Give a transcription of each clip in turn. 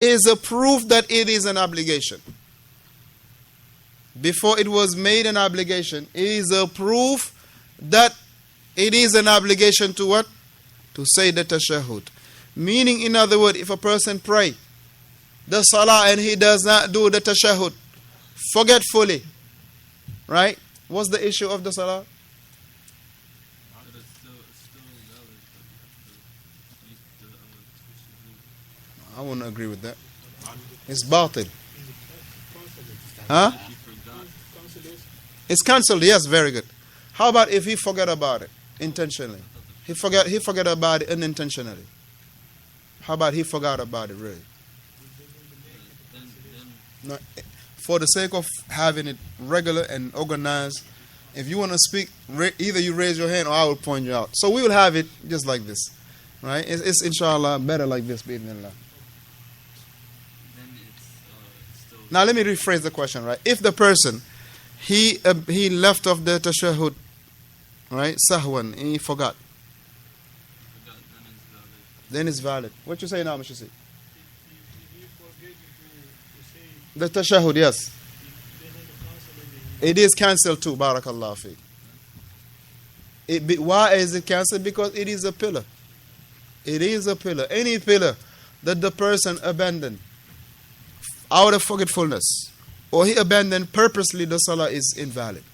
is a proof that it is an obligation. Before it was made an obligation, it is a proof that it is an obligation to what? To say the tashahhud. Meaning, in other words, if a person pray the salah and he does not do the tashahhud forgetfully, right? What's the issue of the salah? I wouldn't agree with that. It's batil. Huh? It's cancelled. Yes, very good. How about if he forgot about it intentionally? He forgot about it unintentionally. How about he forgot about it really? No, for the sake of having it regular and organized, if you want to speak, either you raise your hand or I will point you out. So we will have it just like this, right? It's inshallah better like this, bi'idhnillah. Now let me rephrase the question, right? If the person he left off the tashahhud, right, sahwan, and he forgot, then it's valid. What you say now, Mr. C? The tashahhud, yes. It is cancelled too, barakallah fiqh. Why is it cancelled? Because it is a pillar. It is a pillar. Any pillar that the person abandoned out of forgetfulness, or he abandoned purposely, the salah is invalid,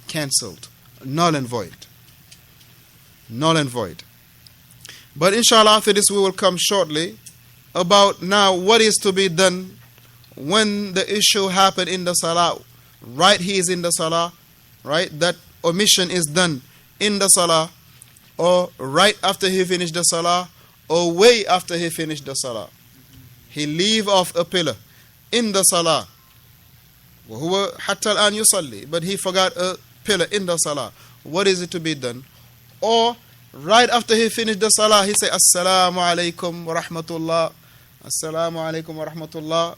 cancelled, null and void. Null and void. But inshallah after this we will come shortly about now what is to be done when the issue happened in the salah. Right, he is in the salah, right? That omission is done in the salah, or right after he finished the salah, or way after he finished the salah. He leave off a pillar in the salah. وَهُوَ حَتَّى الْآنْ يُصَلِّي. But he forgot a pillar in the salah. What is it to be done? Or right after he finished the salah, he say, Assalamu alaikum wa rahmatullah. Assalamu alaikum wa rahmatullah.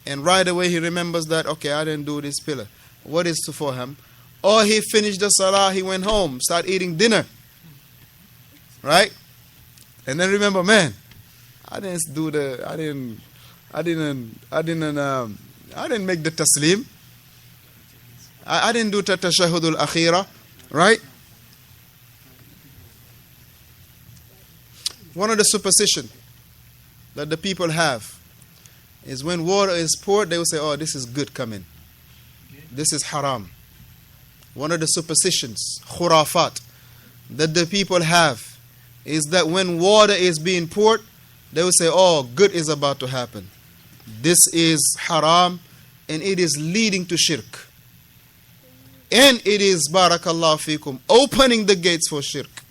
And right away he remembers that, okay, I didn't do this pillar. What is to for him? Or he finished the salah, he went home, start eating dinner. Right? And then remember, man, I didn't make the taslim. I didn't do tashahhudul akhira. Right? One of the superstition that the people have is when water is poured, they will say, oh, this is good coming. This is haram. One of the superstitions, khurafat, that the people have is that when water is being poured, they will say, oh, good is about to happen. This is haram and it is leading to shirk. And it is, barakallahu fikum, opening the gates for shirk.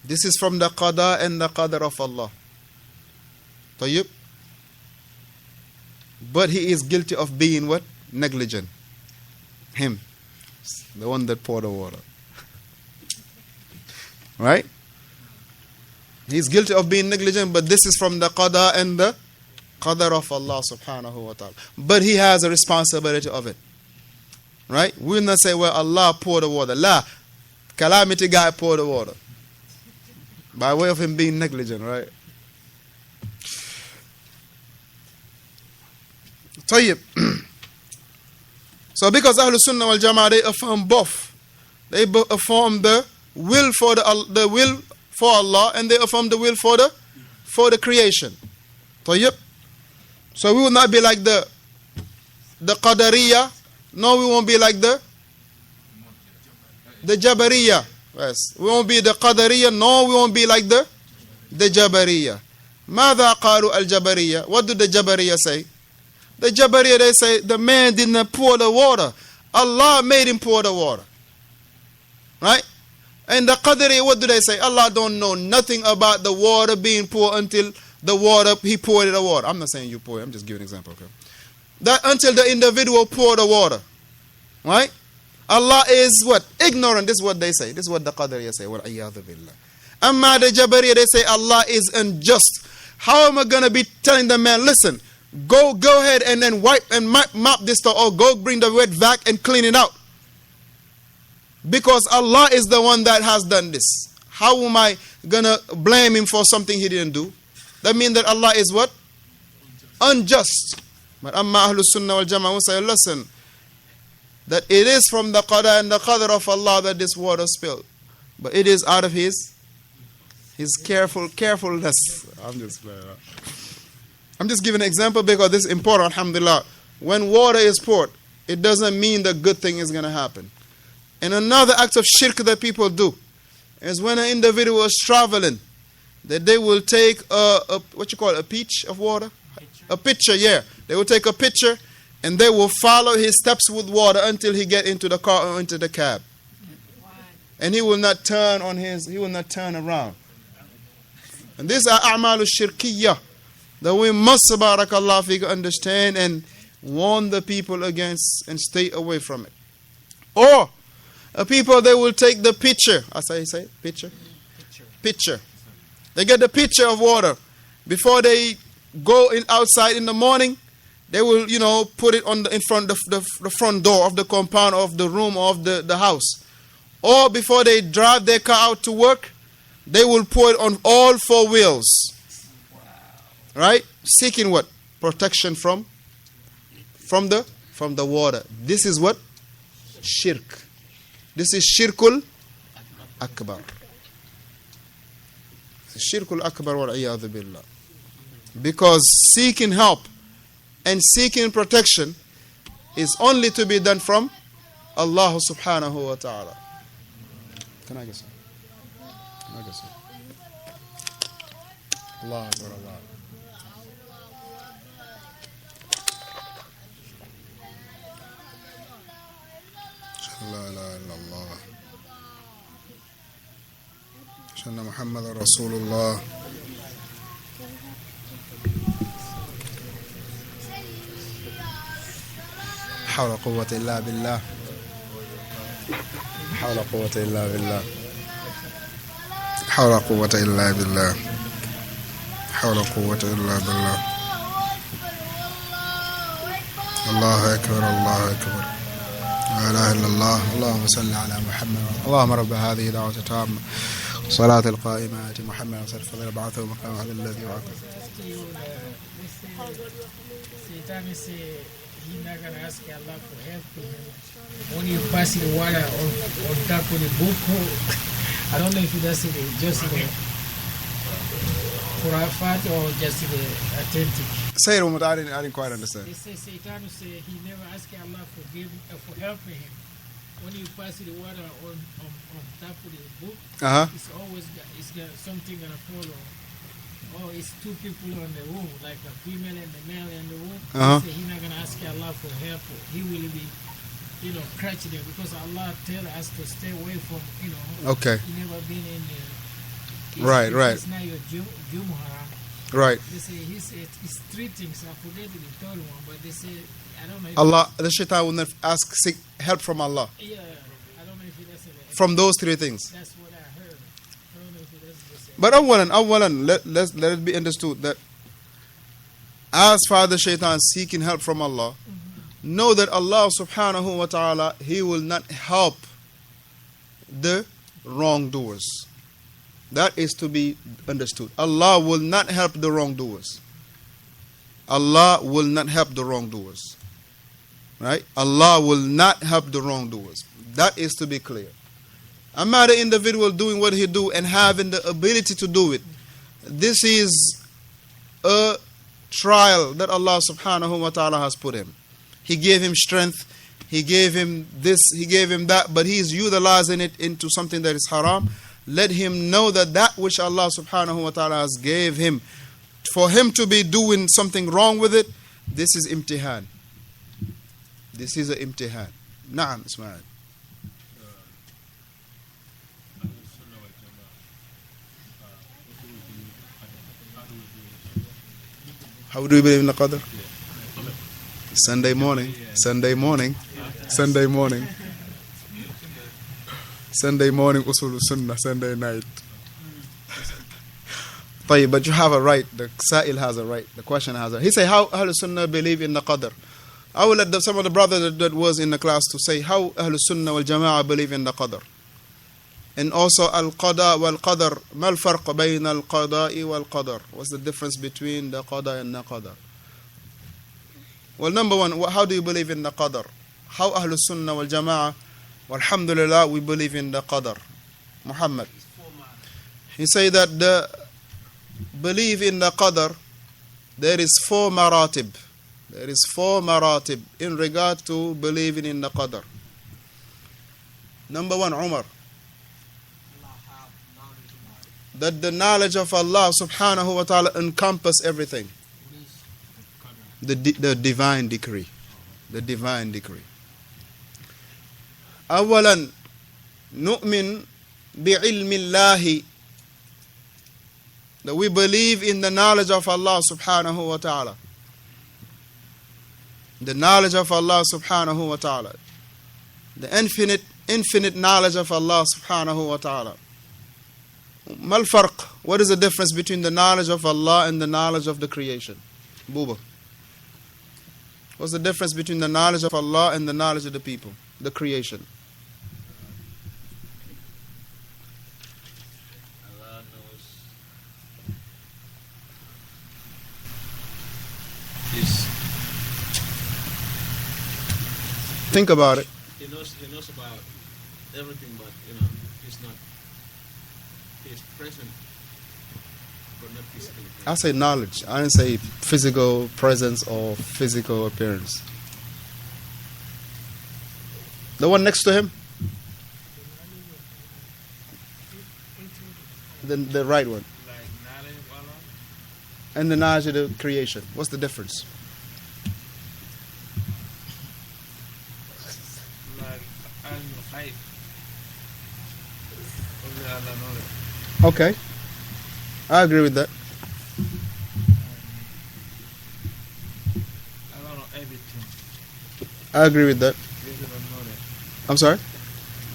This is from the qada and the qadar of Allah. Tayyib. But he is guilty of being what? Negligent. Him. The one that poured the water. Right? He's guilty of being negligent, but this is from the qada and the qadar of Allah subhanahu wa ta'ala. But he has a responsibility of it. Right? We will not say, well, Allah poured the water. La. Calamity guy poured the water. By way of him being negligent, right? Tayyib. So because Ahlul Sunnah wal Jama'ah, they affirm both. They affirm the will for the will for Allah, and they affirm the will for the creation. Tayyib. So we will not be like the Qadariyah. No, we won't be like the Jabariyah. Yes. We won't be the Qadariyah. No, we won't be like the Jabariyah. ماذا قالوا الجبرية? What do the Jabariyah say? The Jabariyah, they say, the man did not pour the water. Allah made him pour the water. Right? And the Qadariyah, what do they say? Allah don't know nothing about the water being poured until the water, he poured the water. I'm not saying you pour it, I'm just giving an example. Okay? That until the individual pour the water. Right? Allah is what? Ignorant. This is what they say. This is what the Qadariyah say. وَالْعِيَاذُ بِاللَّهِ. Amma the Jabariyah, they say Allah is unjust. How am I going to be telling the man, listen, go ahead and then wipe and mop this stuff, or go bring the wet vac and clean it out? Because Allah is the one that has done this. How am I going to blame him for something he didn't do? That means that Allah is what? unjust. But Amma Ahlus Sunnah wal Jama'ah will say, listen, that it is from the qada and the qadr of Allah that this water spilled. But it is out of his carefulness. I'm just giving an example because this is important, alhamdulillah. When water is poured, it doesn't mean the good thing is going to happen. And another act of shirk that people do is when an individual is traveling, that they will take a pitch of water? A pitcher, yeah. They will take a pitcher and they will follow his steps with water until he get into the car or into the cab. And he will not turn around. And these are a'malu shirkiyah that we must, barakallah fiqh, understand and warn the people against and stay away from it. Or people, they will take the pitcher. Pitcher. They get the pitcher of water. Before they go outside in the morning, they will, put it in front of the front door of the compound of the room of the house. Or before they drive their car out to work, they will pour it on all four wheels. Right? Seeking what? Protection from the water. This is what? Shirk. This is shirkul akbar. Shirkul akbar wal iyadhu billah. Because seeking help and seeking protection is only to be done from Allah subhanahu wa ta'ala. Can I get some? Allah Akbar, Allah. La ilaha illallah. Shanna Muhammad Rasulullah. حول قوة إلا بالله. حول قوة إلا بالله. حول قوة إلا بالله. حول قوة إلا بالله. الله أكبر الله أكبر. لا إله إلا الله. اللهم صل على محمد. اللهم رب هذه دعوة تامة صلاة القائمة محمد صلى الله عليه وسلم بعثه مقام هذا الذي وعده. He's not going to ask Allah for help him. When you pass the water on top of the book, I don't know if that's just the Khurafat or just the authentic. Say it one more time, I didn't quite understand. They say Satan will say he never asked Allah for helping him. When you pass the water on top of the book, it's always got something going to follow. Oh, it's two people in the room, like a female and a male in the room. So he's not going to ask Allah for help. He will be, crouching there because Allah tell us to stay away from, Okay. He never been in there. Right. It's not your Jumu'ah. Right. They say it's three things. I forget the third one, but they say, I don't know. Allah, the shaitan will not seek help from Allah. Yeah, I don't know if that's it. From those three things. That's what I heard. I don't know if that's the same. But awalan, let it be understood that as far as the shaitan seeking help from Allah, know that Allah subhanahu wa ta'ala, He will not help the wrongdoers. That is to be understood. Allah will not help the wrongdoers. Allah will not help the wrongdoers. Right? Allah will not help the wrongdoers. That is to be clear. A matter individual doing what he do and having the ability to do it. This is a trial that Allah subhanahu wa ta'ala has put him. He gave him strength. He gave him this. He gave him that. But he is utilizing it into something that is haram. Let him know that which Allah subhanahu wa ta'ala has gave him, for him to be doing something wrong with it, this is imtihan. This is an imtihan. Naam, Ismail. How do you believe in the Qadr? Sunday morning. Sunday morning, Usul Sunnah, Sunday night. But you have a right. The Sa'il has a right. The question has a right. He say, how Ahlul Sunnah believe in the Qadr? I will let some of the brothers that was in the class to say how Ahlul Sunnah wal Jama'ah believe in the Qadr. And also Al-Qada wal-Qadr. Ma al-farq bayna al-Qada'i wal-Qadr? What's the difference between the Qada and the Qadr? Well, number one, how do you believe in the qadar? How Ahlul Sunnah wal Jama'ah, alhamdulillah, we believe in the qadar. Muhammad. He said that the belief in the qadar, there is 4 maratib. There is 4 maratib in regard to believing in the qadar. Number one, Umar. That the knowledge of Allah subhanahu wa ta'ala encompass everything. The divine decree. The divine decree. أولا نؤمن بعلم الله. That we believe in the knowledge of Allah subhanahu wa ta'ala. The knowledge of Allah subhanahu wa ta'ala. The infinite knowledge of Allah subhanahu wa ta'ala. Mal farq? What is the difference between the knowledge of Allah and the knowledge of the creation? Booba. What's the difference between the knowledge of Allah and the knowledge of the people, the creation? Allah knows Think about it. He knows about everything, but he's not. He's present, but not physically present. I say knowledge. I didn't say physical presence or physical appearance. The one next to him? The right one. Like knowledge of Allah. And the knowledge of the creation. What's the difference? Like al-Khair. Only Allah knows it. Okay. I agree with that. I don't know everything. I agree with that. You don't know that. I'm sorry?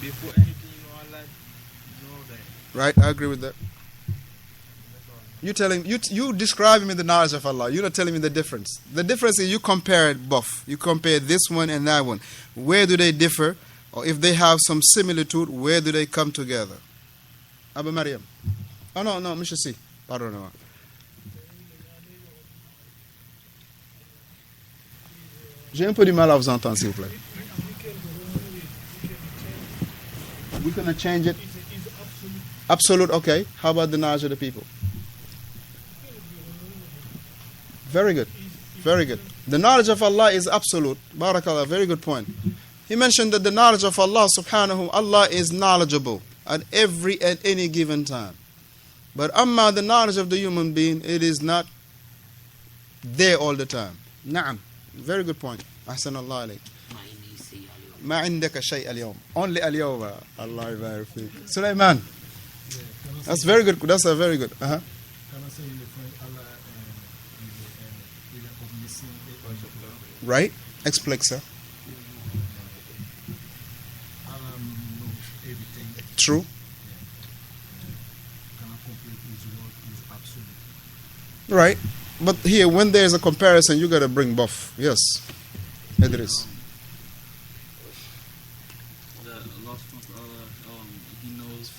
Before anything you know Allah, know that. Right, I agree with that. You describing me the knowledge of Allah. You're not telling me the difference. The difference is you compare it both. You compare this one and that one. Where do they differ? Or if they have some similitude, where do they come together? Abu Maryam. Oh no, Mr. C. Pardon. J'ai un peu du mal à vous entendre, s'il vous plaît. We're going to change it. Absolute, okay. How about the knowledge of the people? Very good. Very good. The knowledge of Allah is absolute. Barakallah, very good point. He mentioned that the knowledge of Allah subhanahu, Allah is knowledgeable at any given time. But amma the knowledge of the human being, it is not there all the time. Na'am. Very good point. Ahsan Allah alayk. ما عندك شيء اليوم. Only اليوم. Allah يبارك فيك. Sulaiman. That's very good. That's a very good. Can I say in the French, Allah is omniscient. Right? Explain, sir. Allah knows everything. True. Cannot complete his word is absolute. Right. But here, when there is a comparison, you got to bring both. Yes. Idris. Allah He knows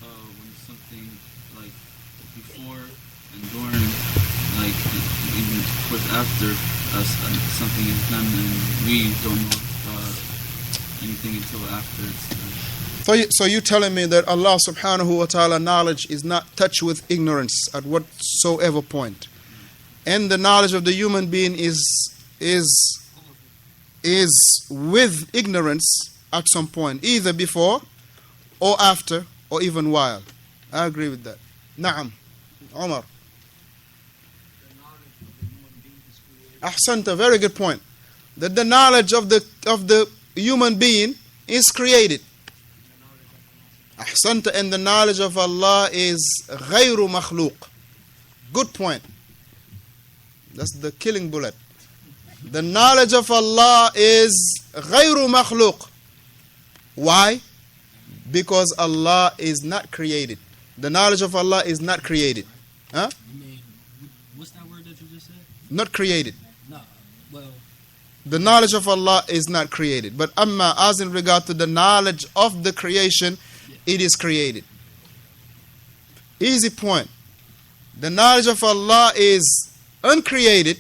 when something like before and during, like even of course after us something is done, and we don't know anything until after it's done. So you telling me that Allah subhanahu wa ta'ala knowledge is not touched with ignorance at whatsoever point. And the knowledge of the human being is with ignorance at some point, either before or after or even while. I agree with that. Naam. Omar. Ahsanta, very good point. That the knowledge of the human being is created. Ahsanta, and the knowledge of Allah is غير مخلوق. Good point. That's the killing bullet. The knowledge of Allah is غير مخلوق. Why? Because Allah is not created. The knowledge of Allah is not created. Huh? What's that word that you just said? Not created. No, well. The knowledge of Allah is not created. But amma, as in regard to the knowledge of the creation, it is created. Easy point. The knowledge of Allah is uncreated,